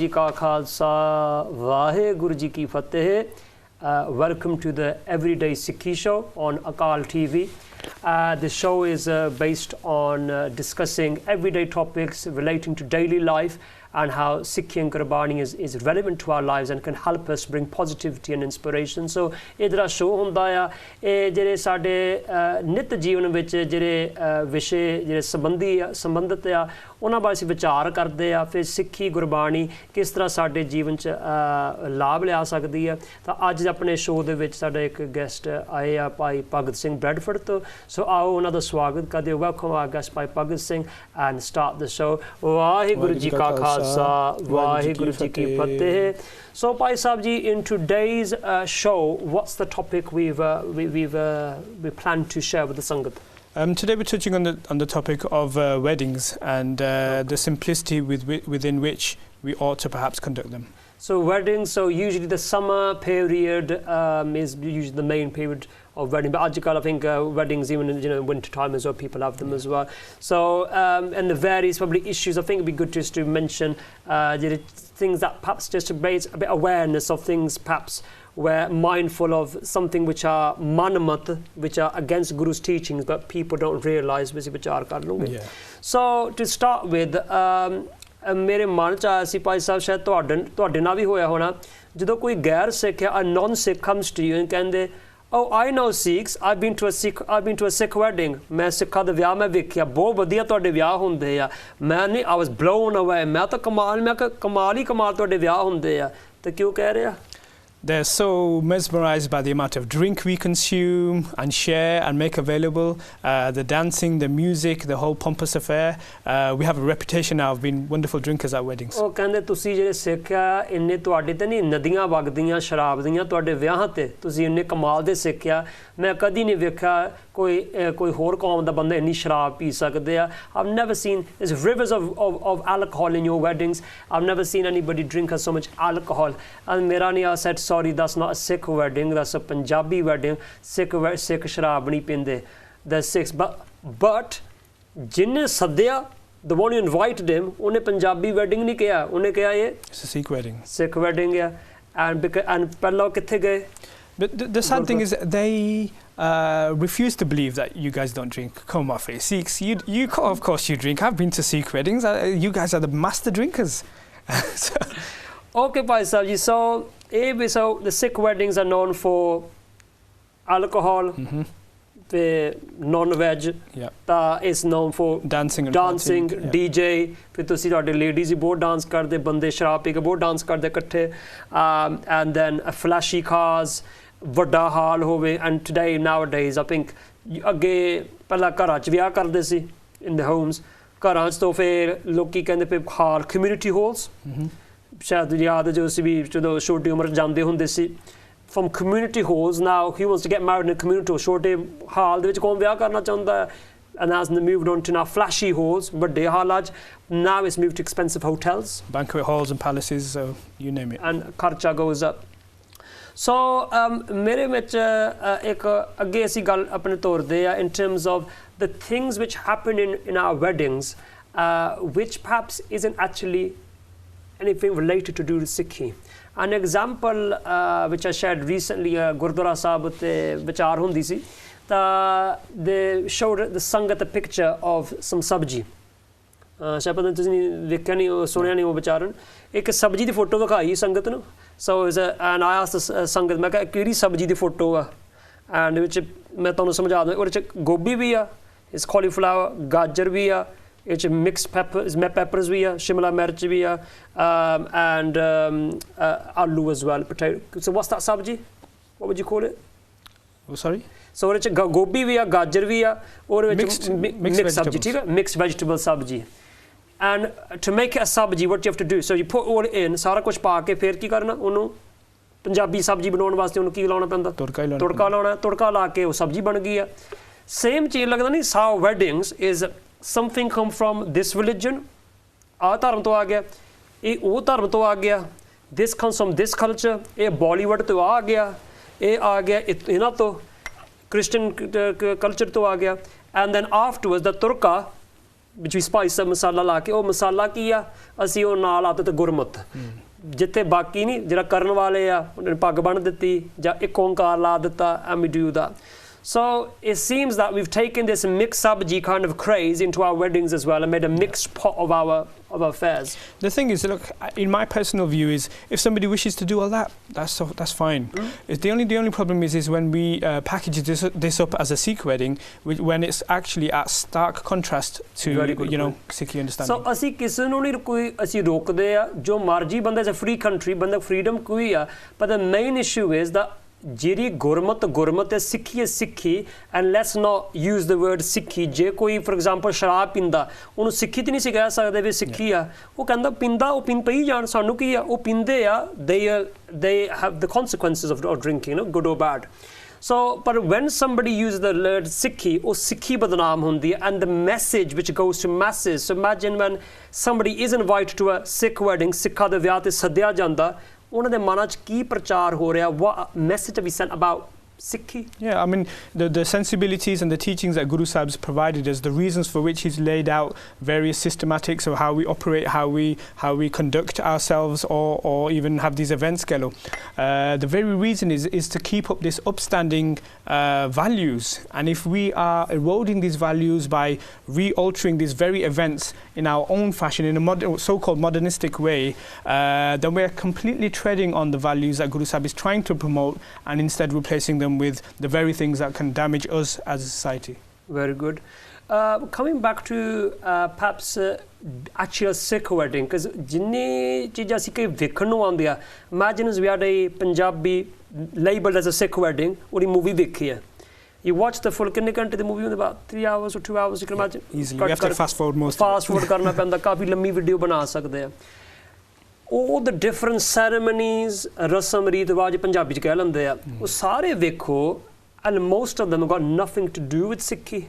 जी का खालसा वाहेगुरु जी की फतेह. Welcome to the Everyday Sikhi show on Akaal TV. The show is based on discussing everyday topics relating to daily life and how Sikhi and Gurbani is relevant to our lives and can help us bring positivity and inspiration. So idra show hunda ya e jere sade nit jeevan vich jere vishe jere sambandhit ya ਉਹਨਾਂ ਬਾਰੇ ਅਸੀਂ ਵਿਚਾਰ ਕਰਦੇ ਆ ਫਿਰ ਸਿੱਖੀ ਗੁਰਬਾਣੀ ਕਿਸ ਤਰ੍ਹਾਂ ਸਾਡੇ ਜੀਵਨ 'ਚ ਲਾਭ ਲਿਆ ਸਕਦੀ ਹੈ ਤਾਂ ਅੱਜ ਆਪਣੇ ਸ਼ੋਅ ਦੇ ਵਿੱਚ ਸਾਡਾ ਇੱਕ ਗੈਸਟ ਆਏ ਆ ਭਾਈ ਭਗਤ ਸਿੰਘ ਬ੍ਰੈਡਫੋਰਡ ਤੋਂ ਸੋ ਆਓ ਉਹਨਾਂ ਦਾ ਸਵਾਗਤ ਕਰਦੇ ਹਾਂ welcome our guest Bhai Bhagat Singh and start the show Waheguru ji ਕਾ ਖਾਲਸਾ ਵਾਹਿਗੁਰੂ ਜੀ ਕੀ ਫਤਿਹ So Bhai Sahib ji, in today's show what's the topic we plan to share with the Sangat? Today we're touching on the topic of weddings and the simplicity within which we ought to perhaps conduct them. So weddings, so usually the summer period is usually the main period of wedding, but I think weddings even in winter time as well, people have them as well. So and the various probably issues, I think it'd be good just to mention things that perhaps just to raise a bit awareness of things perhaps we're mindful of something which are manamat, which are against Guru's teachings, but people don't realise vichar kar lunge. So to start with, ਮੇਰੇ ਮਨ 'ਚ ਆਇਆ ਸੀ ਭਾਈ ਸਾਹਿਬ ਸ਼ਾਇਦ ਤੁਹਾਡੇ ਨਾਲ ਵੀ ਹੋਇਆ ਹੋਣਾ ਜਦੋਂ ਕੋਈ ਗੈਰ ਸਿੱਖ ਆ non Sikh comes to you and ਕਹਿੰਦੇ Oh, I know Sikhs. I've been to a Sikh wedding. ਮੈਂ ਸਿੱਖਾਂ ਦੇ ਵਿਆਹ ਮੈਂ ਵੇਖਿਆ ਬਹੁਤ ਵਧੀਆ ਤੁਹਾਡੇ ਵਿਆਹ ਹੁੰਦੇ ਆ ਮੈਂ ਨਹੀਂ I was blown away ਮੈਂ ਤਾਂ ਕਮਾਲ ਹੀ ਤੁਹਾਡੇ ਵਿਆਹ ਹੁੰਦੇ ਆ ਤੇ ਕਿਉਂ ਕਹਿ ਰਿਹਾ They're so mesmerized by the amount of drink we consume and share and make available, the dancing, the music, the whole pompous affair. We have a reputation now of being wonderful drinkers at weddings. ਉਹ ਕਹਿੰਦੇ ਤੁਸੀਂ ਜਿਹੜੇ ਸਿੱਖ ਆ ਇੰਨੇ ਤੁਹਾਡੇ ਤੇ ਨਹੀਂ ਨਦੀਆਂ ਵਗਦੀਆਂ ਸ਼ਰਾਬ ਦੀਆਂ ਤੁਹਾਡੇ ਵਿਆਹਾਂ ਤੇ ਤੁਸੀਂ ਇੰਨੇ ਕਮਾਲ ਦੇ ਸਿੱਖ ਆ ਮੈਂ ਕਦੀ ਨਹੀਂ ਵੇਖਿਆ ਕੋਈ ਹੋਰ ਕੌਮ ਦਾ ਬੰਦਾ ਇੰਨੀ ਸ਼ਰਾਬ ਪੀ ਸਕਦੇ ਆ I've never seen there's rivers of alcohol in your weddings I've never seen anybody drink so much alcohol and ਮੇਰਾ ਨਹੀਂ I said sorry that's not a Sikh wedding that's a Punjabi wedding Sikh ਸ਼ਰਾਬ ਨਹੀਂ ਪੀਂਦੇ the Sikhs but ਜਿਹਨੇ ਸੱਦਿਆ the one who invited him ਉਹਨੇ Punjabi wedding ਨਹੀਂ ਕਿਹਾ ਉਹਨੇ ਕਿਹਾ ਇਹ It's a Sikh wedding. Sikh wedding ਆ and ਪਹਿਲਾਂ ਕਿੱਥੇ ਗਏ But the sad thing is they refuse to believe that you guys don't drink. Come off it, Sikhs. You of course you drink. I've been to Sikh weddings. You guys are the master drinkers. Okay, Bhai Sahib ji. So the Sikh weddings are known for alcohol, the non-veg. Yeah. It's known for dancing, DJ. फिर तुसी ਤੁਹਾਡੇ ladies ही बहुत dance करते बंदे शराब P के बहुत dance करते इकट्ठे and then flashy cars ਵੱਡਾ ਹਾਲ ਹੋਵੇ and today nowadays I think ਅੱਗੇ ਪਹਿਲਾਂ ਘਰਾਂ 'ਚ ਵਿਆਹ ਕਰਦੇ ਸੀ in the homes ਘਰਾਂ 'ਚ ਤੋਂ ਫਿਰ ਲੋਕੀ ਕਹਿੰਦੇ ਪਏ ਹਾਲ community halls ਸ਼ਾਇਦ ਯਾਦ ਜੋ ਸੀ ਵੀ ਜਦੋਂ ਛੋਟੀ ਉਮਰ 'ਚ ਜਾਂਦੇ ਹੁੰਦੇ ਸੀ from community halls now he wants to get married in a community hall ਛੋਟੇ ਹਾਲ ਦੇ ਵਿੱਚ ਕੌਣ ਵਿਆਹ ਕਰਨਾ ਚਾਹੁੰਦਾ ਹੈ and as they moved on to now flashy halls ਵੱਡੇ ਹਾਲਾਂ 'ਚ now it's moved to expensive hotels banquet halls and palaces so you name it and ਖਰਚਾ goes up So ਮੇਰੇ ਵਿੱਚ ਇੱਕ ਅੱਗੇ ਅਸੀਂ ਗੱਲ ਆਪਣੇ ਤੋਰਦੇ ਆ in terms of the things which happen in our weddings which perhaps isn't actually anything related to do with Sikhi. An example which I shared recently Gurdwara Sahib ਤੇ ਵਿਚਾਰ ਹੁੰਦੀ ਸੀ ਤਾਂ they showed the sangat a picture of some sabji ਸ਼ਾਇਦ ਪਤਾ ਤੁਸੀਂ ਵੇਖਿਆ ਨਹੀਂ ਸੁਣਿਆ ਨਹੀਂ ਉਹ ਵਿਚਾਰਨ ਇੱਕ ਸਬਜ਼ੀ ਦੀ ਫੋਟੋ ਵਿਖਾਈ ਸੰਗਤ ਨੂੰ So and I asked the ਸੰਗਤ ਮੈਂ ਕਿਹਾ ਕਿਹੜੀ ਸਬਜ਼ੀ ਦੀ ਫੋਟੋ ਆ ਐਂਡ ਵਿੱਚ ਮੈਂ ਤੁਹਾਨੂੰ ਸਮਝਾ ਦਿੰਦਾ ਉਹਦੇ 'ਚ ਗੋਭੀ ਵੀ ਆ ਇਸ ਕਾਲੀਫਲਾਵਰ ਗਾਜਰ ਵੀ ਆ ਇਹ 'ਚ ਮਿਕਸ ਪੈਪਰਸ ਵੀ ਆ ਸ਼ਿਮਲਾ ਮਿਰਚ ਵੀ ਆ and ਆਲੂ as well potato so what's that sabji what would you call it oh sorry so ਉਹਦੇ 'ਚ ਗੋਭੀ ਵੀ ਆ ਗਾਜਰ ਵੀ ਆ ਉਹਦੇ ਵਿੱਚ ਮਿਕਸ ਸਬਜ਼ੀ ਠੀਕ ਹੈ ਮਿਕਸ ਵੈਜੀਟੇਬਲ ਸਬਜ਼ੀ And to make it a sabji what you have to do so you put all it in ਸਾਰਾ ਕੁਝ ਪਾ ਕੇ ਫਿਰ ਕੀ ਕਰਨਾ ਉਹਨੂੰ ਪੰਜਾਬੀ ਸਬਜ਼ੀ ਬਣਾਉਣ ਵਾਸਤੇ ਉਹਨੂੰ ਕੀ ਲਾਉਣਾ ਪੈਂਦਾ ਤੁੜਕਾ ਲਾਉਣਾ ਤੁੜਕਾ ਲਾ ਕੇ ਉਹ ਸਬਜ਼ੀ ਬਣ ਗਈ ਆ ਸੇਮ ਚੀਜ਼ ਲੱਗਦਾ ਨਹੀਂ how weddings is something come from this religion ਆ ਧਰਮ ਤੋਂ ਆ ਗਿਆ ਇਹ ਉਹ ਧਰਮ ਤੋਂ ਆ ਗਿਆ this comes from this culture ਇਹ ਬਾਲੀਵੁੱਡ ਤੋਂ ਆ ਗਿਆ ਇਹ ਆ ਗਿਆ ਇਹਨਾਂ ਤੋਂ Christian culture ਤੋਂ ਆ ਗਿਆ and then afterwards the turka which we spice up ਮਸਾਲਾ ਲਾ ਕੇ ਉਹ ਮਸਾਲਾ ਕੀ ਆ ਅਸੀਂ ਉਹ ਨਾਲ ਆਦਤ ਤੇ ਗੁਰਮਤ ਜਿੱਥੇ ਬਾਕੀ ਨਹੀਂ ਜਿਹੜਾ ਕਰਨ ਵਾਲੇ ਆ ਉਹਨਾਂ ਨੇ ਪੱਗ ਬੰਨ੍ਹ ਦਿੱਤੀ ਜਾਂ ਇੱਕ ਓਂਕਾਰ ਲਾ ਦਿੱਤਾ and we do that. So it seems that we've taken this mix sabji kind of craze into our weddings as well and made a mixed pot of our affairs. The thing is, look, in my personal view is if somebody wishes to do all that, that's fine. It's the only problem is when we package this up as a Sikh wedding, when it's actually at stark contrast to Sikhi understanding. So ਅਸੀਂ ਕਿਸੇ ਨੂੰ ਨਹੀਂ ਕੋਈ ਅਸੀਂ ਰੋਕਦੇ ਆ ਜੋ ਮਰਜੀ ਬੰਦਾ is a free country ਬੰਦਾ freedom ਕੋਈ ਆ but the main issue is that ਜਿਹੜੀ ਗੁਰਮਤ ਹੈ ਸਿੱਖੀ ਹੈ ਸਿੱਖੀ and let's not use the word ਸਿੱਖੀ ਜੇ ਕੋਈ for example ਸ਼ਰਾਬ ਪੀਂਦਾ ਉਹਨੂੰ ਸਿੱਖੀ ਤੇ ਨਹੀਂ ਸੀ ਕਹਿ ਸਕਦੇ ਵੀ ਸਿੱਖੀ ਆ ਉਹ ਕਹਿੰਦਾ ਪੀਂਦਾ ਉਹ ਪਈ ਜਾਣ ਸਾਨੂੰ ਕੀ ਆ ਉਹ ਪੀਂਦੇ ਆ they have the consequences of drinking good or bad. So but when somebody uses the word Sikhi ਉਹ ਸਿੱਖੀ ਬਦਨਾਮ ਹੁੰਦੀ ਹੈ and the message which goes to masses. So imagine when somebody is invited to a Sikh wedding ਸਿੱਖਾਂ ਦੇ ਵਿਆਹ ਤੇ ਸੱਦਿਆ ਜਾਂਦਾ ਉਹਨਾਂ ਦੇ ਮਨਾਂ 'ਚ ਕੀ ਪ੍ਰਚਾਰ ਹੋ ਰਿਹਾ what message have we sent about Sikhi? Yeah, I mean the sensibilities and the teachings that Guru Sahib's provided us, the reasons for which he's laid out various systematics of how we operate, how we conduct ourselves or even have these events, Gelo. The very reason is to keep up this upstanding values, and if we are eroding these values by re-altering these very events in our own fashion, in a so-called modernistic way, then we're completely treading on the values that Guru Sahib is trying to promote and instead replacing them with the very things that can damage us as a society. Very good. Coming back to perhaps actual Sikh wedding, because ਜਿੰਨੀ ਚੀਜ਼ਾਂ ਅਸੀਂ ਕਈ ਵੇਖਣ ਨੂੰ ਆਉਂਦੀਆਂ imagine we had a Punjabi labeled as a Sikh wedding ਉਹਦੀ movie ਵੇਖੀ ਹੈ you watch the full ਕਿੰਨੇ ਘੰਟੇ ਦੀ ਮੂਵੀ ਹੁੰਦੀ about 3 hours or 2 hours you can imagine easily we have to fast forward ਕਰਨਾ ਪੈਂਦਾ ਕਾਫੀ ਲੰਮੀ ਵੀਡੀਓ ਬਣਾ ਸਕਦੇ ਆ all the different ceremonies ਰਸਮ ਰੀਤ ਰਿਵਾਜ ਪੰਜਾਬੀ ਚ ਕਹਿ ਲੈਂਦੇ ਆ ਉਹ ਸਾਰੇ ਵੇਖੋ and most of them have got nothing to do with Sikhi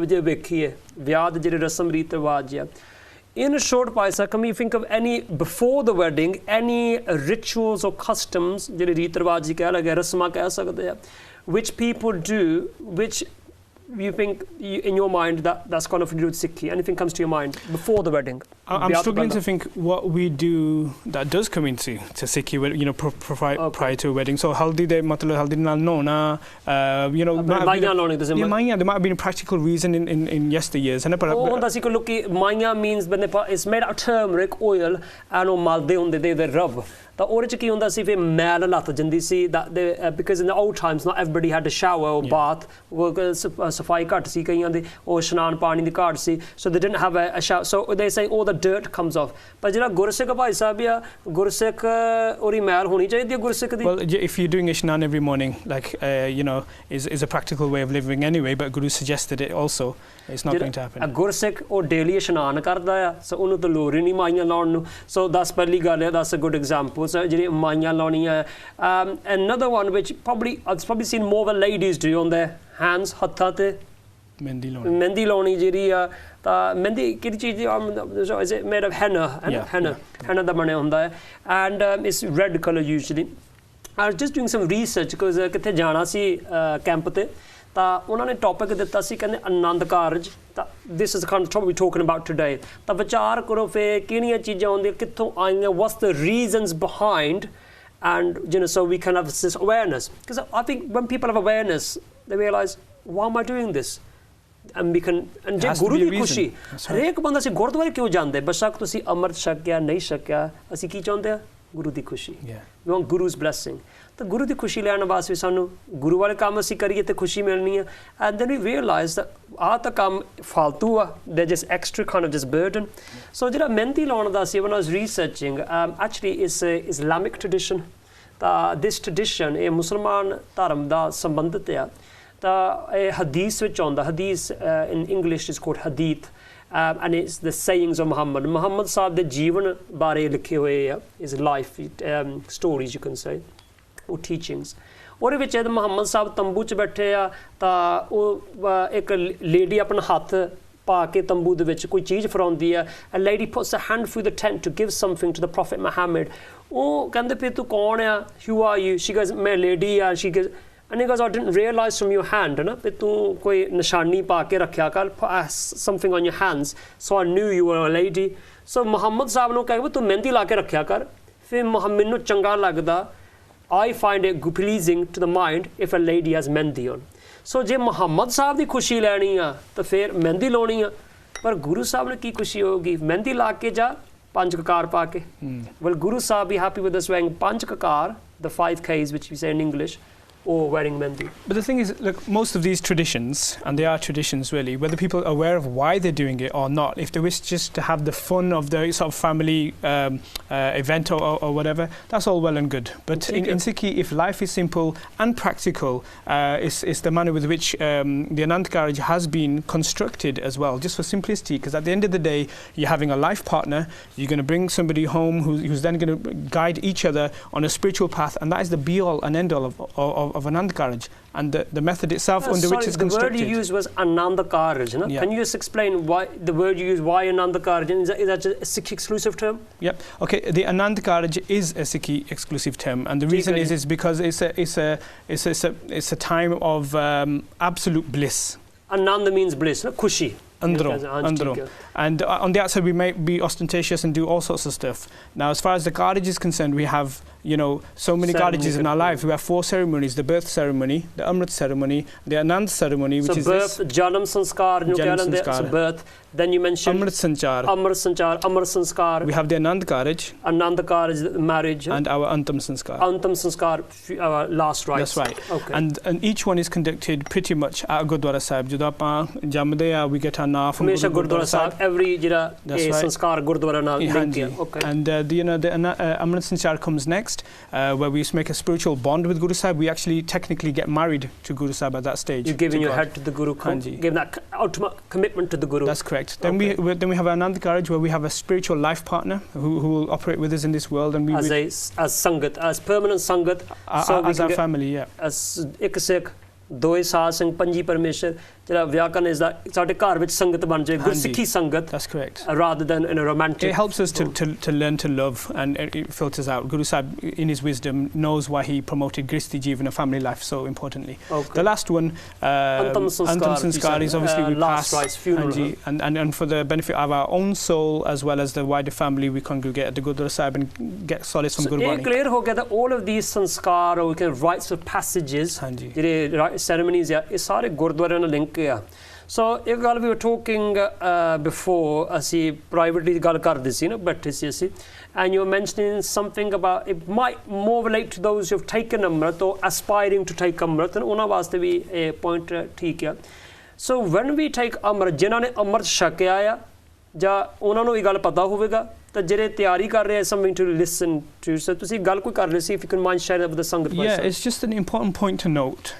ਜੇ ਵੇਖੀਏ ਵਿਆਹ ਦੇ ਜਿਹੜੇ ਰਸਮ ਰੀਤ ਰਿਵਾਜ ਆ in short Paisa can we think of any before the wedding any rituals or customs ਜਿਹੜੇ ਰੀਤ ਰਿਵਾਜ ਜੀ ਕਹਿ ਲਗੇ ਰਸਮਾਂ ਕਹਿ ਸਕਦੇ ਆ which people do which you think in your mind that's got nothing to do with Sikhi? Anything comes to your mind before the wedding? I'm struggling to think what we do that does come into Sikhi, prior to a wedding. So haldi de matlab haldi naal nona, maiya there might have been a practical reason in yesteryears. Honda si ko look maiya means when it's made out of turmeric oil and ਉਹ ਮਲਦੇ ਹੁੰਦੇ they rub ਤਾਂ ਉਹਦੇ 'ਚ ਕੀ ਹੁੰਦਾ ਸੀ ਫਿਰ ਮੈਲ ਲੱਥ ਜਾਂਦੀ ਸੀ because in the old times not everybody had a shower or bath ਸਫਾਈ ਘੱਟ ਸੀ ਕਈਆਂ ਦੇ ਉਹ ਇਸ਼ਨਾਨ ਪਾਣੀ ਦੀ ਘਾਟ ਸੀ so they didn't have a shower so they say all the dirt comes off ਪਰ ਜਿਹੜਾ ਗੁਰਸਿੱਖ ਭਾਈ ਸਾਹਿਬ ਆ ਗੁਰਸਿੱਖ ਉਹਦੀ ਮੈਲ ਹੋਣੀ ਚਾਹੀਦੀ ਹੈ ਗੁਰਸਿੱਖ ਦੀ well if you're doing ishnan every morning like is a practical way of living anyway but Guru suggested it also it's not going to happen ਗੁਰਸਿੱਖ ਉਹ ਡੇਲੀ ਇਸ਼ਨਾਨ ਕਰਦਾ ਆ so ਉਹਨੂੰ ਤਾਂ ਲੋੜ ਹੀ ਨਹੀਂ ਮਾਈਆਂ ਲਾਉਣ ਨੂੰ so that's ਪਹਿਲੀ ਗੱਲ ਹੈ that's a good example so ਜਿਹੜੀ ਮਾਈਆਂ ਲਾਉਣੀਆਂ another one which I've probably seen more than ladies do on their hands ਹੱਥਾਂ ਤੇ ਮਹਿੰਦੀ ਲਾਉਣੀ ਜਿਹੜੀ ਆ ਤਾਂ ਮਹਿੰਦੀ ਕਿਹੜੀ ਚੀਜ਼ is it made of henna ਦਾ ਬਣਿਆ ਹੁੰਦਾ ਹੈ and it's red color usually I was just doing some research because ਕਿੱਥੇ ਜਾਣਾ ਸੀ ਕੈਂਪ ਤੇ ਤਾਂ ਉਹਨਾਂ ਨੇ ਟੌਪਿਕ ਦਿੱਤਾ ਸੀ ਕਹਿੰਦੇ ਆਨੰਦ ਕਾਰਜ ਤਾਂ this is the kind of topic we're talking about today ਤਾਂ ਵਿਚਾਰ ਕਰੋ ਫਿਰ ਕਿਹੜੀਆਂ ਚੀਜ਼ਾਂ ਆਉਂਦੀਆਂ ਕਿੱਥੋਂ ਆਈਆਂ what's the reasons behind and so we can have this awareness because I think when people have awareness they realize why am I doing this and we can and ਜੇ ਗੁਰੂ ਦੀ ਖੁਸ਼ੀ ਹਰੇਕ ਬੰਦਾ ਸੀ ਗੁਰਦੁਆਰੇ ਕਿਉਂ ਜਾਂਦੇ ਬੇਸ਼ੱਕ ਤੁਸੀਂ ਅੰਮ੍ਰਿਤ ਛਕਿਆ ਨਹੀਂ ਛਕਿਆ ਅਸੀਂ ਕੀ ਚਾਹੁੰਦੇ ਆ ਗੁਰੂ ਦੀ ਖੁਸ਼ੀ we want Guru's blessing ਤਾਂ ਗੁਰੂ ਦੀ ਖੁਸ਼ੀ ਲੈਣ ਵਾਸਤੇ ਸਾਨੂੰ ਗੁਰੂ ਵਾਲੇ ਕੰਮ ਅਸੀਂ ਕਰੀਏ ਤੇ ਖੁਸ਼ੀ ਮਿਲਣੀ ਆ and then we realize that ਆਹ ਤਾਂ ਕੰਮ ਫਾਲਤੂ ਆ they're just extra kind of just burden so ਜਿਹੜਾ ਮਹਿੰਦੀ ਲਾਉਣ ਦਾ ਸੀ when I was researching actually is a Islamic tradition ਤਾਂ this tradition ਇਹ ਮੁਸਲਮਾਨ ਧਰਮ ਦਾ ਸੰਬੰਧਿਤ ਆ ਤਾਂ ਇਹ ਹਦੀਸ ਵਿੱਚ ਆਉਂਦਾ ਹਦੀਸ in English is called hadith and it's the sayings of Muhammad ਸਾਹਿਬ ਦੇ ਜੀਵਨ ਬਾਰੇ ਲਿਖੇ ਹੋਏ ਆ his life stories you can say or teachings ਉਹਦੇ ਵਿੱਚ ਮੁਹੰਮਦ ਸਾਹਿਬ ਤੰਬੂ 'ਚ ਬੈਠੇ ਆ ਤਾਂ ਉਹ ਇੱਕ ਲੇਡੀ ਆਪਣਾ ਹੱਥ ਪਾ ਕੇ ਤੰਬੂ ਦੇ ਵਿੱਚ ਕੋਈ ਚੀਜ਼ ਫੜਾਉਂਦੀ ਆ a lady puts a hand through the tent to give something to the prophet Muhammad ਉਹ ਕਹਿੰਦੇ ਫਿਰ ਤੂੰ ਕੌਣ ਆ who are you she goes ਮੈਂ lady ਆ she goes And he goes, I didn't realize from your hand, na, that tu koi nishani pa ke rakhya kar, something on your hands, so I knew you were a lady. So Muhammad sahab nu kaha tu mehndi la ke rakhya kar. Fir Muhammad nu changa lagda, I find it pleasing to the mind if a lady has mehndi on. So je Muhammad sahab di khushi leni a, to fir mehndi loni a. Par Guru sahab nu ki khushi hogi, mehndi la ke ja, panch kakar pa ke. Well, Guru sahab be happy with us wearing panch kakar, the 5 Ks which we say in English, or wearing mehndi. But the thing is, look, most of these traditions, and they are traditions really, whether people are aware of why they're doing it or not, if they wish just to have the fun of the sort of family event or whatever, that's all well and good. But in Sikhi, if life is simple and practical, it's the manner with which the Anand Karaj has been constructed as well, just for simplicity, because at the end of the day, you're having a life partner, you're going to bring somebody home who's then going to guide each other on a spiritual path, and that is the be-all and end-all of Anand Karaj, and the method itself under which it's constructed. The word you used was Anand Karaj. No? Yeah. Can you just explain why the word you used, why Anand Karaj? Is that a Sikh exclusive term? Yep. Okay. The Anand Karaj is a Sikhi exclusive term, and the reason is because it's a time of absolute bliss. Anand means bliss, no? Khushi. Andro. And on the outside we may be ostentatious and do all sorts of stuff. Now, as far as the Karaj is concerned, we have, so many Karajas in our life. We have 4 ceremonies: the birth ceremony, the Amrit ceremony, the Anand ceremony, which is birth, Janam Sanskar, so birth. Then you mentioned Amrit Sanchar, Amar Sanskar. We have the Anand Karaj, marriage, and our Antam Sanskar. Antam Sanskar, our last rites. That's right. Okay. And each one is conducted pretty much at Gurdwara Sahib. Jada apan jamde a, we get our na from Gurdwara Sahib. Every sanskar Gurdwara na link. Okay. And the Amrit Sanchar comes next, where we make a spiritual bond with Guru Sahib. We actually technically get married to Guru Sahib at that stage. You're giving your head to the Guru, giving that ultimate commitment to the Guru. That's correct. Then we have Anand Karaj, where we have a spiritual life partner who will operate with us in this world, and as sangat, as permanent sangat, as our family, yeah. As ek Sikh, doy saad singh, panji parmeshwar. Vyakana is that ਸਾਡੇ ਘਰ ਵਿੱਚ ਸੰਗਤ ਬਣ ਜਾਏ, ਗੁਰਸਿੱਖੀ ਸੰਗਤ. That's correct. Rather than in a romantic. It helps us to learn to love, and it filters out. Guru Sahib, in his wisdom, knows why he promoted Gristi Jeevan, a family life, so importantly. Okay. The last one, Antam Sanskar, is obviously we last rites, funeral. And for the benefit of our own soul as well as the wider family, we congregate at the Gurdwara Sahib and get solace from Gurbani. So, clear ho gaya that all of these sanskar or kind of rites of passages, ceremonies, is sare Gurdwara ਨਾਲ link. Yeah. So, एक गल we were talking before, ਅਸੀਂ privately ਗੱਲ ਕਰਦੇ ਸੀ ਨਾ, ਬੈਠੇ ਸੀ ਅਸੀਂ, and you were mentioning something about it might more relate to those who have taken Amrit or aspiring to take Amrit, and ਉਹਨਾਂ ਵਾਸਤੇ ਵੀ ਇਹ point ਠੀਕ ਹੈ. So, when we take Amrit, ਜਿਨ੍ਹਾਂ ਨੇ Amrit ਛਕਿਆ ਆ, ਜਾਂ ਉਹਨਾਂ ਨੂੰ ਇਹ ਗੱਲ ਪਤਾ ਹੋਵੇਗਾ, ਤਾਂ ਜਿਹੜੇ ਤਿਆਰੀ ਕਰ ਰਹੇ something to listen to. So ਤੁਸੀਂ ਗੱਲ ਕੋਈ ਕਰ ਰਹੇ ਸੀ, if you can mind sharing that with the Sangat. Yeah, it's just an important point to note.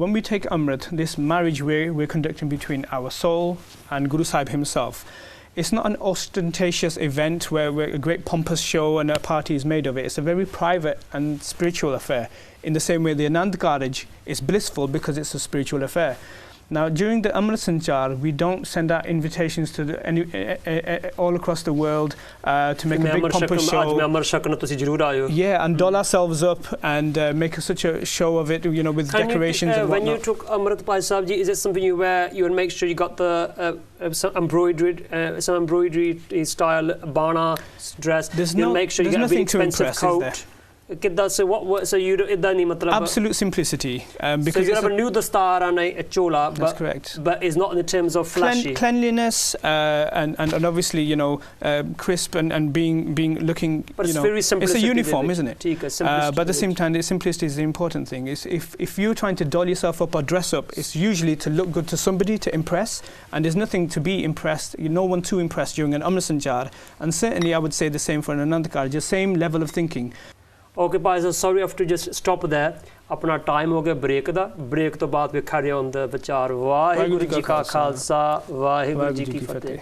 When we take Amrit, this marriage we're conducting between our soul and Guru Sahib himself, it's not an ostentatious event where a great pompous show and a party is made of it. It's a very private and spiritual affair. In the same way, the Anand Karaj is blissful because it's a spiritual affair. Now, during the Amrit Sanchar, we don't send out invitations to all across the world to make a big pompous show. Yeah, and doll ourselves up and make such a show of it, with decorations and whatnot. When you took Amrit Bhai Sahib ji, is it something you wear? You would make sure you got the some embroidery style bana dress. You make sure you get a very expensive coat. So you absolute simplicity. Because you have a new dastar and a chola. That's correct. But it's not in the terms of flashy. Cleanliness and obviously crisp and being looking. But it's very simple. It's a uniform, isn't it? But at the same time, the simplicity is the important thing. If you're trying to doll yourself up or dress up, it's usually to look good to somebody, to impress, and there's nothing to be impressed. No one to impress during an Amrit Sanchar, and certainly I would say the same for an Anand Karaj, the same level of thinking. Okay, Bhai, sorry, I have to just stop there. अपना time हो गया break दा, break तो बाद वे खड़े होंदे विचार वाहिगुरु जी का खालसा वाहिगुरु जी की फतेह।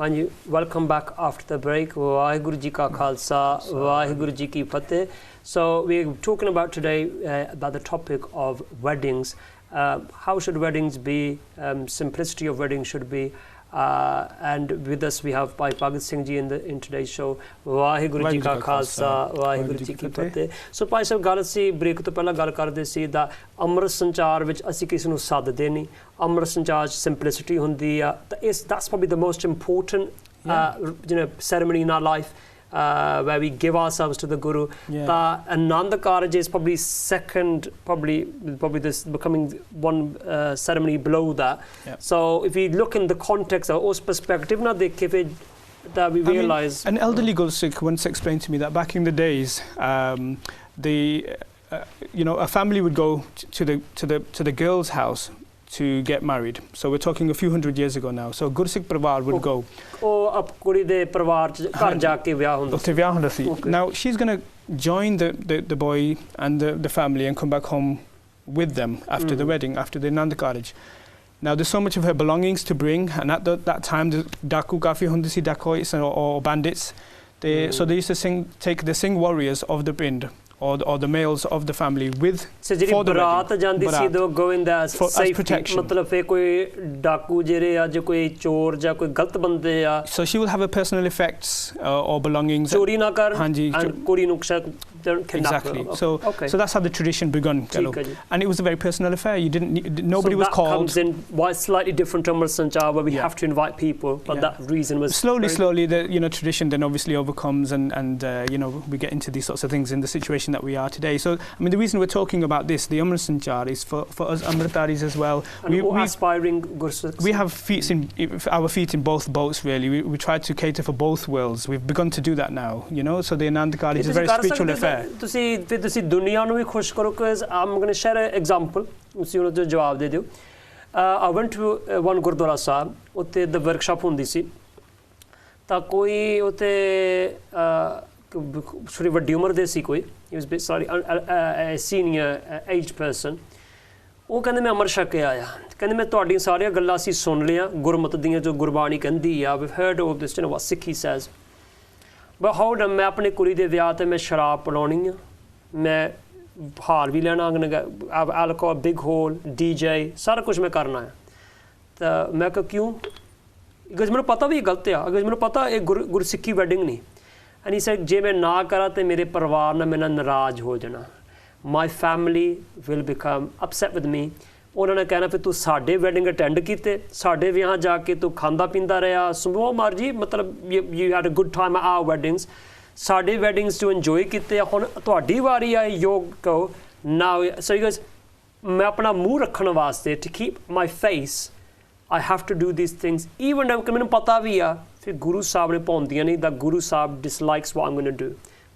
Anji, welcome back after the break. Vaheguru Ji Ka Khalsa, Vaheguru Ji Ki Fateh. So we're talking about today about the topic of weddings. How should weddings be? Simplicity of weddings should be. And with us we have Bhai Bhagat Singh ji in today's show. Vaheguru Ji Ka Khalsa, Vaheguru Ji Ki Fateh. So Bhai Sahib ਗੱਲ ਸੀ break ਤੋਂ ਪਹਿਲਾਂ ਗੱਲ ਕਰਦੇ ਸੀ ਦਾ ਅੰਮ੍ਰਿਤ ਸੰਚਾਰ ਵਿੱਚ ਅਸੀਂ ਕਿਸੇ ਨੂੰ ਸੱਦਦੇ ਨਹੀਂ ਅੰਮ੍ਰਿਤ ਸੰਚਾਰ 'ਚ ਸਿੰਪਲਿਸਿਟੀ ਹੁੰਦੀ ਆ ਤਾਂ that's probably the most important ceremony in our life where we give ourselves to the Guru. The Anand Karaj is probably second, probably this becoming one ceremony below that. So if we look in the context of us perspective na dekhe that we realize an elderly Gursikh once explained to me that back in the days a family would go to the girl's house to get married. So we're talking a few hundred years ago now. So Gursikh Parvar would go. Now she's going to join the boy and the family and come back home with them after the wedding, after the Anand Karaj. Now there's so much of her belongings to bring, and at that time the Daku Kafi Hundasi dacoits or bandits. So they used to take the Singh warriors of the Pind. Or the males of the family with for the wedding. Go in there for protection. So she will have her personal effects or belongings. Exactly. So that's how the tradition begun. And it was a very personal affair. You didn't nobody was called. Comes in why slightly different to Amrit Sanchar, where we have to invite people, but that reason was slowly the tradition then obviously overcomes and we get into these sorts of things in the situation that we are today. So I mean the reason we're talking about this, the Amrit Sanchar, is for us Amritaris as well. We aspiring Gursikhs. We have our feet in both boats really. We try to cater for both worlds. We've begun to do that now, So the Anand Karaj is a very spiritual affair. ਤੁਸੀਂ ਦੁਨੀਆ ਨੂੰ ਵੀ ਖੁਸ਼ ਕਰੋ because I'm going to share an example. ਤੁਸੀਂ ਉਹਨਾਂ ਦਾ ਜਵਾਬ ਦੇ ਦਿਓ. I went to one Gurdwara ਸਾਹਿਬ ਉੱਥੇ the workshop ਹੁੰਦੀ ਸੀ ਤਾਂ ਕੋਈ ਉੱਥੇ ਥੋੜੀ ਵੱਡੀ ਉਮਰ ਦੇ ਸੀ ਕੋਈ he was a senior aged person. ਉਹ ਕਹਿੰਦੇ ਮੈਂ ਅਮਰ ਛਕ ਕੇ ਆਇਆ ਕਹਿੰਦੇ ਮੈਂ ਤੁਹਾਡੀਆਂ ਸਾਰੀਆਂ ਗੱਲਾਂ ਅਸੀਂ ਸੁਣ ਲਿਆ ਗੁਰਮਤ ਦੀਆਂ ਜੋ ਗੁਰਬਾਣੀ ਕਹਿੰਦੀ ਆ we've heard all this what Sikhi says. But hold on, मैं अपने कुड़ी दे विआह ते मैं शराब पिलानी आ मैं हार भी लेना alcohol big hall DJ सारा कुछ मैं करना है तो मैं क्यों because मैंने पता भी गलत है because मैंने पता ये गुरसिक्खी वेडिंग नहीं and he said जे मैं ना करा तो मेरे परिवार ने मेरे नाराज हो जाना my family will become upset with me. उन्होंने कहना फिर तू साढ़े वेडिंग अटेंड किते साढ़े विआह जाके तू खांदा पींदा रहा सुनो मर्जी मतलब you had a good time at our weddings साढ़े weddings to enjoy किते हुण तुहाडी वारी आई योग कहो now so he goes मैं अपना मुंह रखने वास्ते to keep my face I have to do these things even though मैनूं पता भी आ फिर गुरु साहब ने पाउंदियां नहीं that गुरु साहब dislikes what I'm going to do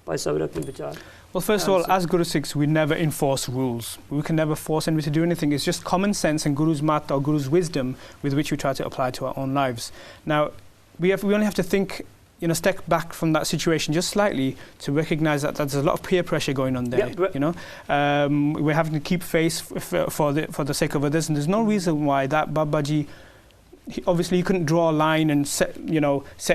भाई साहब रखने विचार. Well, first of all, as Guru Sikhs, we never enforce rules. We can never force anybody to do anything. It's just common sense and Guru's mat or Guru's wisdom with which we try to apply to our own lives. Now, we only have to think, step back from that situation just slightly to recognize that there's a lot of peer pressure going on there. We're having to keep face for the sake of others, and there's no reason why that Babaji. Obviously, he couldn't draw a line and set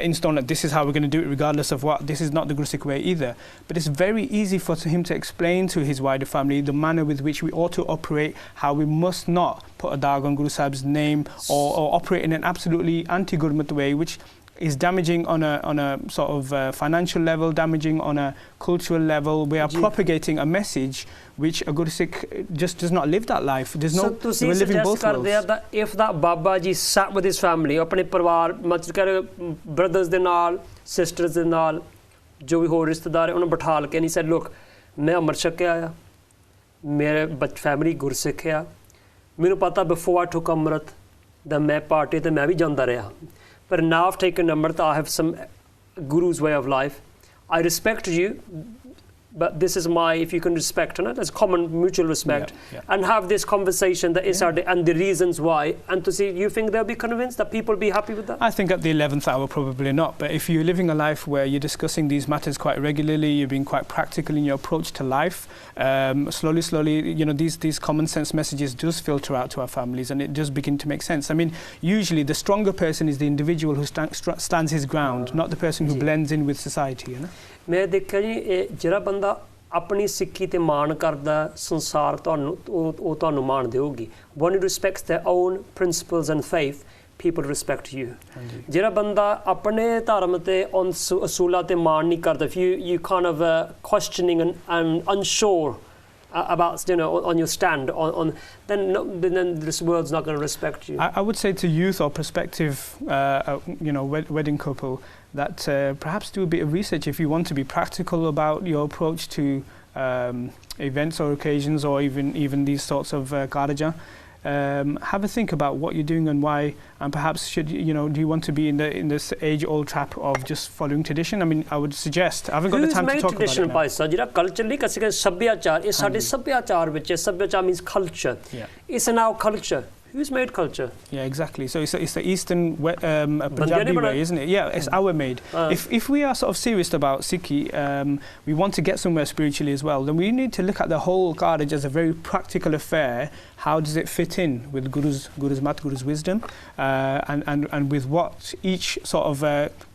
in stone that this is how we're going to do it regardless of what. This is not the Gursikh way either. But it's very easy for him to explain to his wider family the manner with which we ought to operate, how we must not put a dag on Guru Sahib's name or operate in an absolutely anti-Gurmat way, which is damaging on a sort of financial level, damaging on a cultural level. We are propagating a message which a Gursikh just does not live that life. There's no we're living both worlds. That if that Baba ji sat with his family, अपने परिवार मतलब brothers ਦੇ ਨਾਲ, sisters ਦੇ ਨਾਲ, जो भी ਹੋਰ रिश्तेदार है, उन्हें बिठा के and he said, look, मैं अमृत छक के आया, मेरे family Gursikh है, मैंने पता before I took Amrit, that मैं party ते मैं भी जांदा रहा. But now I've taken Amrit, I have some Guru's way of life. I respect you. but this is my, if you can respect, there's common mutual respect, and have this conversation that is and the reasons why, and to see, you think they'll be convinced, that people be happy with that? I think at the 11th hour probably not, but if you're living a life where you're discussing these matters quite regularly, you're being quite practical in your approach to life, slowly, these common sense messages does filter out to our families, and it does begin to make sense. I mean, usually the stronger person is the individual who stands his ground, not the person who blends in with society, मैं देखा जी ਜਿਹੜਾ ਬੰਦਾ ਆਪਣੀ ਸਿੱਖੀ ਤੇ ਮਾਣ ਕਰਦਾ ਸੰਸਾਰ ਤੁਹਾਨੂੰ ਉਹ ਤੁਹਾਨੂੰ ਮਾਣ ਦੇਊਗੀ when you respect their own principles and faith people respect you ਜਿਹੜਾ ਬੰਦਾ ਆਪਣੇ ਧਰਮ ਤੇ ਅਸੂਲਾਂ ਤੇ ਮਾਣ ਨਹੀਂ ਕਰਦਾ if you kind of questioning and unsure about on your stand then this world's not going to respect you. I would say to youth or prospective wedding couple that perhaps do a bit of research if you want to be practical about your approach to events or occasions or even these sorts of karaja. Have a think about what you're doing and why, and perhaps do you want to be in this age-old trap of just following tradition? I mean, I would suggest. I haven't got the time to talk about it now. Who's made tradition, culturally, because sabhyachar is ਸਾਡੇ sabhyachar which is sabhyachar means culture. It's now culture. Who's made culture? Yeah, exactly. So it's the Eastern Punjabi way, isn't it? Yeah, it's our made. If we are sort of serious about Sikhi, we want to get somewhere spiritually as well, then we need to look at the whole Karaj as a very practical affair. How does it fit in with Guru's mat, Guru's wisdom, and with what each sort of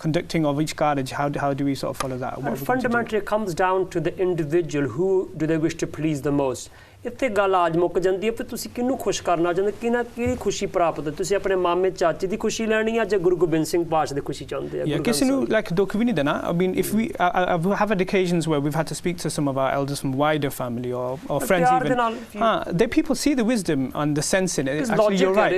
conducting of each Karaj, how do we sort of follow that? And fundamentally, it comes down to the individual. Who do they wish to please the most? ਇੱਥੇ ਗੱਲ ਆਜ ਮੁੱਕ ਜਾਂਦੀ ਹੈ ਫਿਰ ਤੁਸੀਂ ਕਿਹਨੂੰ ਖੁਸ਼ ਕਰਨਾ ਚਾਹੁੰਦੇ ਕਿਹੜੀ ਖੁਸ਼ੀ ਪ੍ਰਾਪਤ ਹੈ ਤੁਸੀਂ ਆਪਣੇ ਮਾਮੇ ਚਾਚੇ ਦੀ ਖੁਸ਼ੀ ਲੈਣੀ ਹੈ ਜਾਂ ਗੁਰੂ ਗੋਬਿੰਦ ਸਿੰਘ ਪਾਤਸ਼ਾਹ ਦੀ ਖੁਸ਼ੀ ਚਾਹੁੰਦੇ ਆ ਕਿਸੇ ਨੂੰ like ਦੁੱਖ ਵੀ ਨਹੀਂ ਦੇਣਾ I mean if we I've had occasions where we've had to speak to some of our elders from wider family or friends even they people see the wisdom and the sense in it actually you're right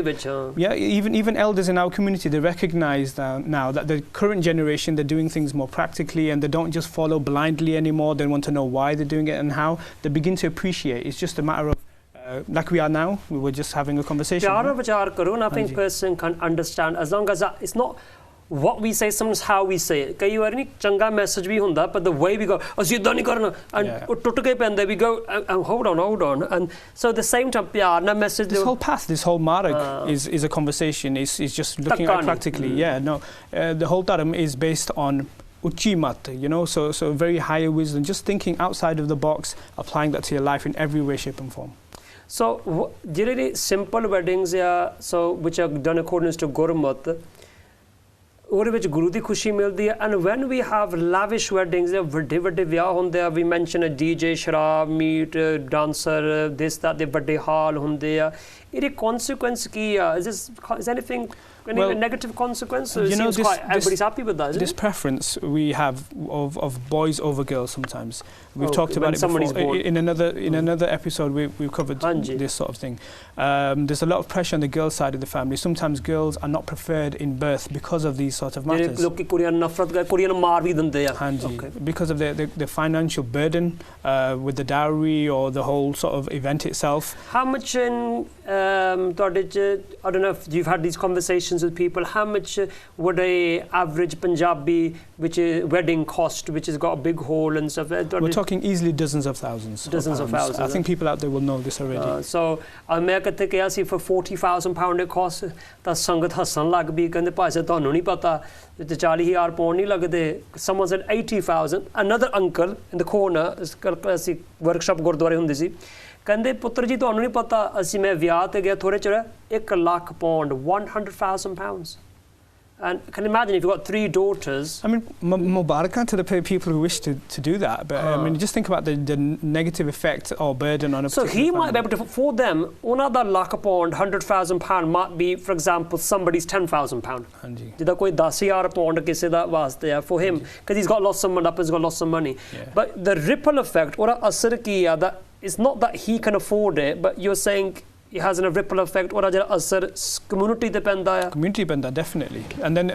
even elders in our community they recognize now that the current generation they're doing things more practically and they don't just follow blindly anymore they want to know why they're doing it and how they begin to appreciate it's just a matter of like we are now we were just having a conversation pyar vichar karo and I think person can understand as long as it's not what we say sometimes how we say it kai war nahi changa message bhi hunda but the way we go assi idda nahi karna and tut ke penda we go hold on and so the same time pyar na message this whole path this whole marag is a conversation is just looking at practically the whole dharam is based on Uchi mat, so very higher wisdom, just thinking outside of the box, applying that to your life in every way, shape and form. So, generally simple weddings, which are done according to Gurmat, ਉਹਦੇ ਵਿੱਚ ਗੁਰੂ ਦੀ ਖੁਸ਼ੀ ਮਿਲਦੀ ਹੈ and when we have lavish weddings ਵੱਡੇ ਵਿਆਹ ਹੁੰਦੇ ਆ we mention a DJ ਸ਼ਰਾਬ ਮੀਟ dancer this that ਦੇ ਵੱਡੇ ਹਾਲ ਹੁੰਦੇ ਆ ਇਹਦੇ consequence ਕੀ ਆ is anything any negative consequences everybody's happy with that this preference we have of boys over girls sometimes we've talked about it before in another episode we've covered this sort of thing there's a lot of pressure on the girl side of the family sometimes girls are not preferred in birth because of these sort of matters ਲੋਕੀ ਕੁੜੀਆਂ ਨੂੰ ਨਫ਼ਰਤ ਕਰ ਕੁੜੀਆਂ ਨੂੰ ਮਾਰ ਵੀ ਦਿੰਦੇ ਆ because of the financial burden with the dowry or the whole sort of event itself how much in ਤੁਹਾਡੇ I don't know if you've had these conversations with people how much would a average Punjabi which is wedding cost which has got a big hall and stuff we're talking easily dozens of thousands I think people out there will know this already so ਮੈਂ ਕਿਤੇ ਕਿਹਾ ਸੀ for £40,000 it costs ਤਾਂ ਸੰਗਤ ਹੱਸਣ ਲੱਗ ਪਈ ਕਹਿੰਦੇ ਭਾਈ ਸਾਹਿਬ ਤੁਹਾਨੂੰ ਨਹੀਂ ਪਤਾ ਤੇ 40,000 ਪਾਉਂਡ ਨਹੀਂ ਲੱਗਦੇ someone said 80,000 another uncle in the corner ਅਸੀਂ ਵਰਕਸ਼ਾਪ ਗੁਰਦੁਆਰੇ ਹੁੰਦੀ ਸੀ ਕਹਿੰਦੇ ਪੁੱਤਰ ਜੀ ਤੁਹਾਨੂੰ ਨਹੀਂ ਪਤਾ ਅਸੀਂ ਮੈਂ ਵਿਆਹ ਤੇ ਗਿਆ ਥੋੜੇ ਚਿਰ £1 lakh £100,000 and can imagine if you've got 3 daughters I mean mubarakah to the people who wish to do that but I mean just think about the negative effect or burden on a so he might be able to for them another lakh pound £100,000 might be for example somebody's £10,000 ਜਿਹਦਾ ਕੋਈ 10,000 pound ਕਿਸੇ ਦਾ ਵਾਸਤੇ ਆ for him because he's got lots of money he's got lots of money but the ripple effect ਉਹਦਾ ਅਸਰ ਕੀ ਆ that it's not that he can afford it but you're saying it has a ripple effect or ਜਿਹੜਾ ਅਸਰ community ਤੇ ਪੈਂਦਾ ਆ community ਪੈਂਦਾ definitely and then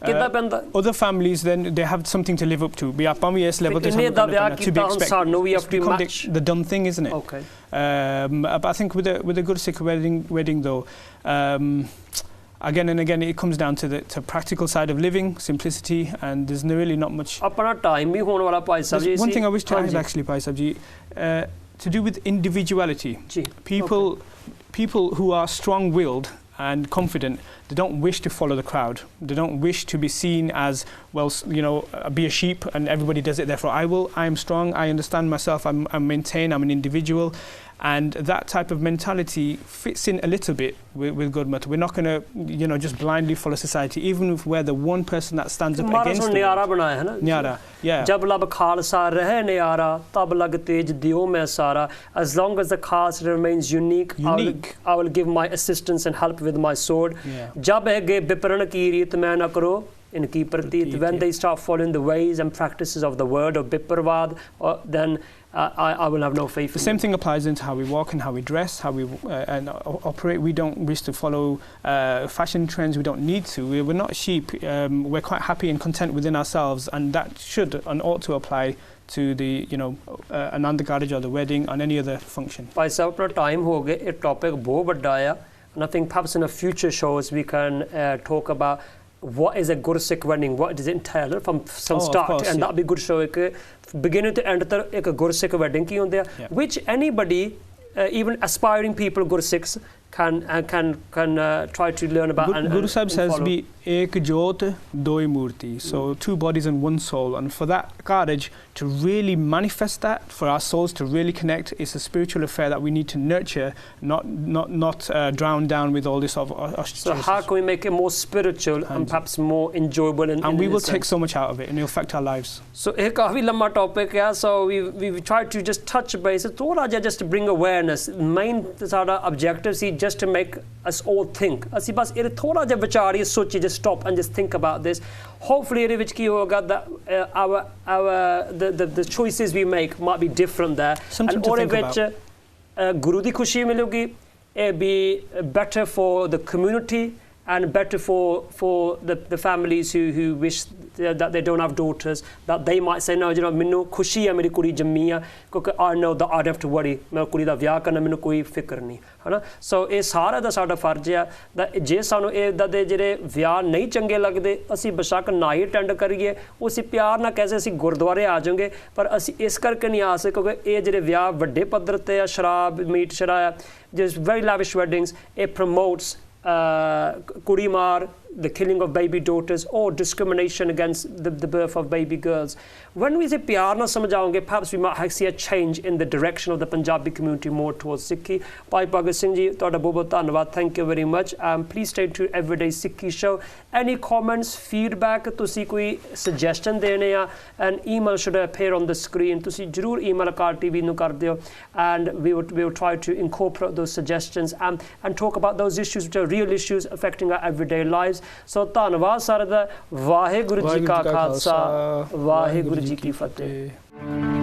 ਕਿੱਦਾਂ ਪੈਂਦਾ other families then they have something to live up to ਵੀ ਆਪਾਂ ਵੀ ਇਸ level ਤੇ to be expected we have to match the dumb thing isn't it but I think with a good Sikh wedding though again and again, it comes down to the practical side of living, simplicity, and there's really not much. अपना time भी होने वाला भाई साहब जी. One thing I wish to add actually, Bhai Sahib ji, to do with individuality. People who are strong-willed and confident, they don't wish to follow the crowd. They don't wish to be seen as, well, you know, be a sheep and everybody does it, therefore I am strong, I understand myself, I'm maintained, I'm an individual. And that type of mentality fits in a little bit with Gurmat. We're not going to, you know, just blindly follow society, even if we're the one person that stands up against it. Nyara, yeah. Jab lab khalsa rahe nyara, tab lag tej diyo mein sara. As long as the cause remains unique. I will give my assistance and help with my sword. Jab hai bipran ki reet main na karo. Inki pratit. When they start following the ways and practices of the word of Biparvad, then I will have no faith. The same thing applies into how we walk and how we dress, how we operate. We don't wish to follow fashion trends. We don't need to. We're not sheep. We're quite happy and content within ourselves, and that should and ought to apply to the, you know, Anand Karaj or the wedding and any other function. Bhai sahab, apna time ho gaya. This topic bahut badda hai, and I think perhaps in a future shows we can talk about what is a Gursikh wedding, what does it entail from start, course, and that'd be good show beginning to end ek Gursikh wedding ki hunde which anybody, even aspiring people Gursikhs can try to learn about. Guru Sahib says be ek jyot doi murti, so two bodies and one soul, and for that courage to really manifest that, for our souls to really connect, it's a spiritual affair that we need to nurture, not drown down with all this so how can we make it more spiritual and perhaps more enjoyable, and we will take so much out of it and it will affect our lives. So a काफी लंबा topic है, so we tried to just touch base थोड़ा जा just to bring awareness. Main साडा objective see just to make us all think. ਅਸੀਂ ਬਸ ਇਹ ਥੋੜਾ ਜਿਹਾ ਵਿਚਾਰੀਏ, ਸੋਚੀਏ, just stop and just think about this. Hopefully ਇਹਦੇ ਵਿੱਚ ਕੀ ਹੋਗਾ that the choices we make might be different there. Something to think about. Guru ਦੀ ਖੁਸ਼ੀ ਮਿਲੂਗੀ. It be better for the community and better for the families who wish that they don't have daughters, that they might say, no, you know, minnu khushi hai meri kudi jammi hai, because I know that I don't have to worry, main kudi da vyah karna minnu koi fikr nahi, है ना. So ਇਹ ਸਾਰਾ ਦਾ ਸਾਡਾ ਫਰਜ਼ ਹੈ that ਜੇ ਸਾਨੂੰ ਇਹ ਦੇ ਜਿਹੜੇ ਵਿਆਹ ਨਹੀਂ ਚੰਗੇ ਲੱਗਦੇ, ਅਸੀਂ ਬੇਸ਼ੱਕ ਨਾ ਹੀ ਅਟੈਂਡ ਕਰੀਏ, ਉਹ ਅਸੀਂ ਪਿਆਰ ਨਾਲ ਕੈਸੇ ਅਸੀਂ ਗੁਰਦੁਆਰੇ ਆ ਜਾਵਾਂਗੇ, ਪਰ ਅਸੀਂ ਇਸ ਕਰਕੇ ਨਹੀਂ ਆ ਸਕਦੇ ਕਿਉਂਕਿ ਇਹ ਜਿਹੜੇ ਵਿਆਹ ਵੱਡੇ ਪੱਧਰ ਤੇ ਆ, ਸ਼ਰਾਬ ਮੀਟ ਸ਼ਰਾਬ, just very lavish weddings, it promotes kudi maar, the killing of baby daughters, or discrimination against the birth of baby girls. When we say pyar na samjhaonge, perhaps we might see a change in the direction of the Punjabi community more towards Sikhi. Bhai Bhagat Singh ji, ਤੁਹਾਡਾ ਬਹੁਤ ਧੰਨਵਾਦ. Thank you very much. Please stay tuned Everyday Sikhi show. Any comments, feedback, ਤੁਸੀਂ ਕੋਈ suggestion ਦੇਣੇ ਆ, an email should appear on the screen. ਤੁਸੀਂ ਜ਼ਰੂਰ email Akaal TV ਨੂੰ ਕਰ ਦਿਓ, and we will try to incorporate those suggestions and talk about those issues which are real issues affecting our everyday lives. So ਧੰਨਵਾਦ ਸਾਰਿਆਂ ਦਾ. ਵਾਹਿਗੁਰੂ ਜੀ ਕਾ ਖਾਲਸਾ, ਵਾਹਿਗੁਰੂ ਜੀ ਕੀ ਫਤਿਹ.